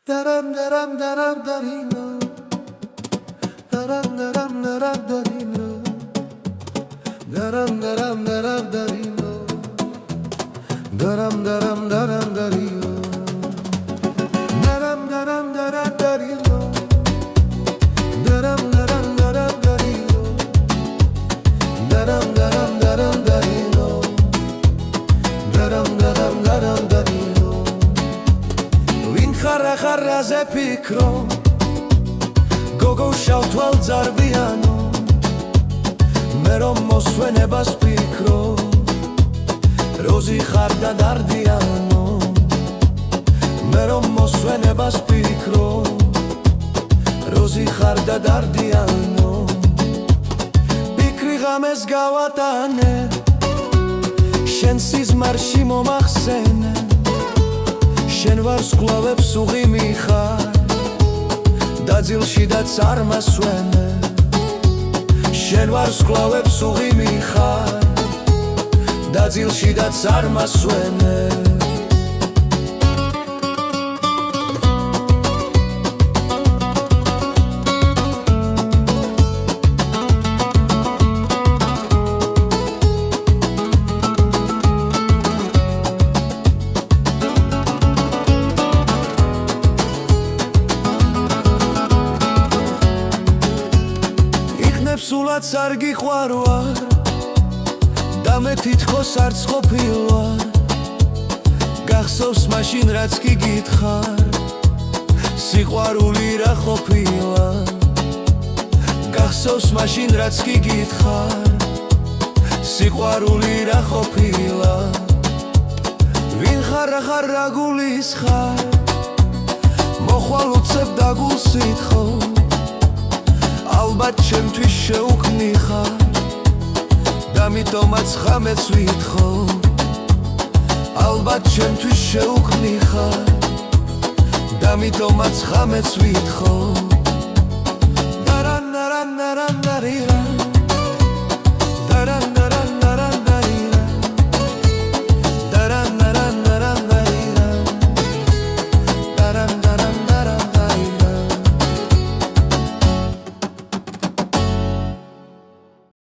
Daram daram daram darino, daram daram daram darino, daram daram daram darino, daram daram daram darino, daram daram daram darino, daram daram daram darino, daram daram daram darino, daram daram daram darino. Ხარა ხარაზე ფიქრო გოგო შავთვალ ძარბიანო მე რომ მოსვენებას ფიქრო როზი ხარ და დარდიანო მე რომ მოსვენებას ფიქრო როზი ხარ და დარდიანო ფიქრი ღამეს გავატანე შენ სიზმარში მომახსენე შენ ვარ სკვლავებს უღიმი ხარ დაძილში და არ მასვენე შენ ვარ სკვლავებს უღიმი ხარ დაძილში და არ მასვენე სულაც არ გიყვარვარ და მე თითქოს არც ყოფილვარ გახსოვს მაშინ რაც კი გითხარ სიყვარული რა ყოფილა გახსოვს მაშინ რაც კი გითხარ სიყვარული რა ყოფილა ვინ ხარ რა ხარ რა გულის ხარ მოხვალ უცებ და გულს ითხოვ ალბათ ჩემთვის შეუქმნი ხარ და მიტომაც ხამეც ვითხოვ ალბათ ჩემთვის შეუქმნი ხარ და მიტომაც ხამეც ვითხოვ